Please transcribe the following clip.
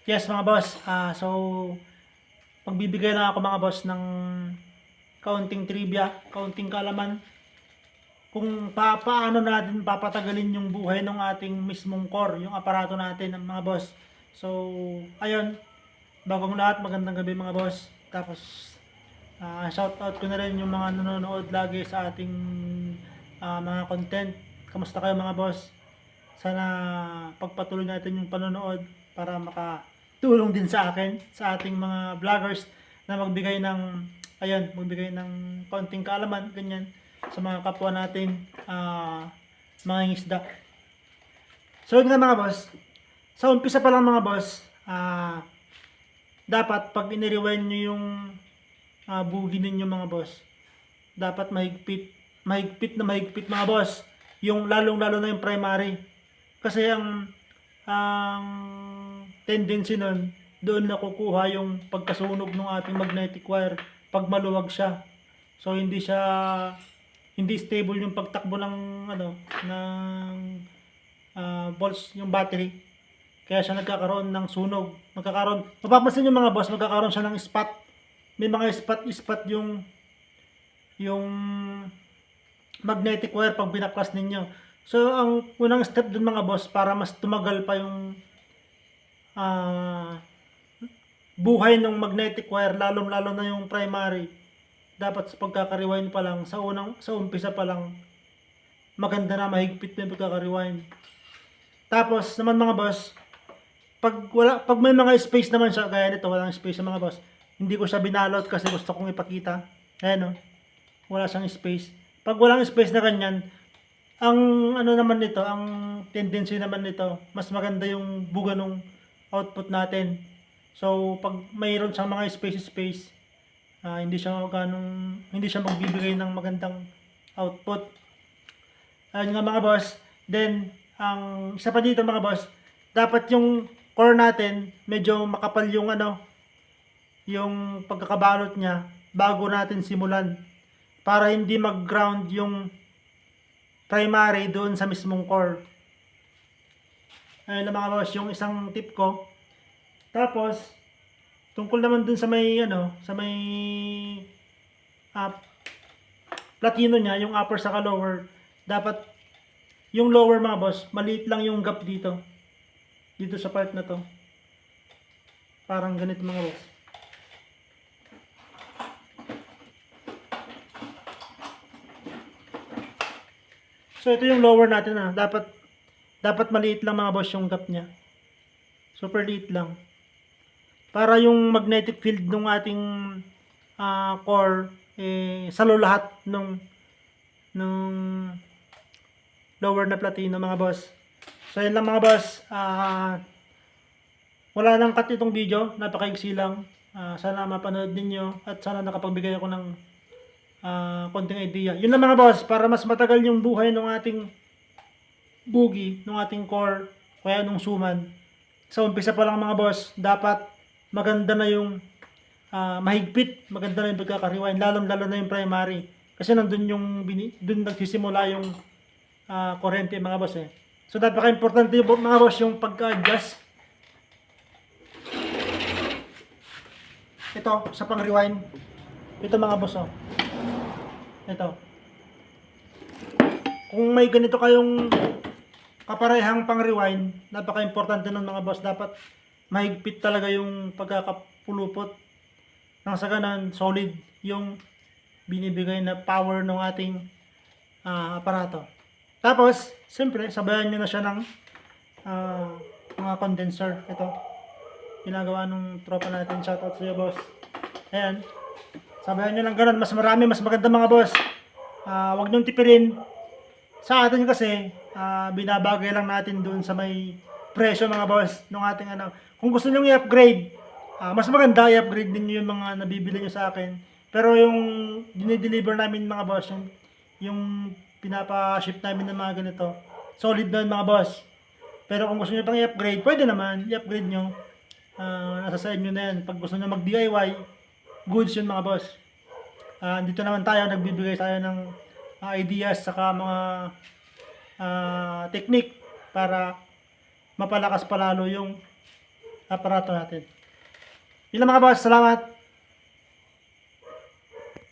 Yes mga boss, so magbibigay lang ako mga boss ng kaunting trivia, kaunting kaalaman kung paano natin papatagalin yung buhay ng ating mismong core, yung aparato natin ng mga boss. So, ayun, bagong lahat, magandang gabi mga boss. Tapos, shout out ko na rin yung mga nanonood lagi sa ating mga content. Kamusta kayo mga boss? Sana pagpatuloy natin yung panonood para makatulong din sa akin, sa ating mga vloggers na magbigay ng konting kaalaman, ganyan, sa mga kapwa natin, mga isda. So yun nga mga boss, sa umpisa pa lang mga boss, dapat pag inirewind nyo yung bugi ninyo mga boss, dapat mahigpit mga boss, yung lalong-lalo na yung primary. Kasi ang tendency nun, doon nakukuha yung pagkasunog ng ating magnetic wire pag maluwag siya. So hindi stable yung pagtakbo ng volts yung battery. Kaya siya nagkakaroon ng sunog. Mapapansin yung mga boss, magkakaroon siya ng spot. May mga spot yung magnetic wire pag binaklas ninyo. So, ang unang step dun mga boss, para mas tumagal pa yung buhay ng magnetic wire, lalong-lalo na yung primary, dapat sa pagkaka-rewind pa lang, sa umpisa pa lang, maganda na mahigpit na yung pagkaka-rewind. Tapos naman mga boss, pag may mga space naman siya, gaya nito, walang space sa mga boss, hindi ko siya binalot kasi gusto kong ipakita. Ayan o, wala siyang space. Pag walang space na ganyan, ang naman nito, ang tendency naman nito, mas maganda yung buga ng output natin. So, pag mayroon siyang mga space, hindi siya magbibigay ng magandang output. Ayun nga mga boss. Then, ang isa pa dito mga boss, dapat yung core natin, medyo makapal yung pagkakabalot niya bago natin simulan. Para hindi mag-ground yung primary doon sa mismong core. Ayun na mga boss, yung isang tip ko. Tapos, tungkol naman dun sa may platino niya, yung upper saka lower, dapat yung lower mga boss, maliit lang yung gap dito. Dito sa part na to. Parang ganito mga boss. So ito yung lower natin Dapat maliit lang mga boss yung gap niya. Super liit lang. Para yung magnetic field ng ating core salo lahat nung lower na platino mga boss. So yun lang mga boss. Wala nang cut itong video. Napakaigsi lang. Sana mapanood ninyo at sana nakapagbigay ako ng konting idea. Yun lang mga boss, para mas matagal yung buhay ng ating bugi, ng ating core, kaya nung suman. Sa umpisa pa lang mga boss, dapat maganda na yung mahigpit, maganda na yung pagkaka-rewind, lalong-lalo na yung primary. Kasi nandun dun nagsisimula yung kurente mga boss eh. So napaka-importante mga boss yung pagka-adjust. Ito, sa pang-rewind. Ito mga boss oh. Ito. Kung may ganito kayong kaparehang pang-rewind, napaka-importante nun mga boss. Dapat mahigpit talaga yung pagkakapulupot. Nang sa ganon, solid yung binibigay na power ng ating aparato. Tapos, siyempre, sabayan nyo na siya ng mga condenser. Ito. Ginagawa nung tropa natin. Shoutout sa iyo, boss. Ayan. Sabayan nyo lang ganun, mas marami, mas maganda mga boss. Huwag nyo tipirin. Sa atin kasi, binabagay lang natin dun sa may presyo mga boss ng ating Kung gusto nyo i-upgrade, mas maganda i-upgrade din nyo yung mga nabibili nyo sa akin. Pero yung dinideliver namin mga boss, yung pinapa-ship namin ng mga ganito, solid na mga boss. Pero kung gusto nyo pang i-upgrade, pwede naman, i-upgrade nyo. Nasa sa inyo na yan. Pag gusto nyo mag-DIY, goods yun mga boss. Dito naman tayo, nagbibigay tayo ng ideas saka mga technique para mapalakas palalo yung aparato natin. Yun lang mga boss, salamat.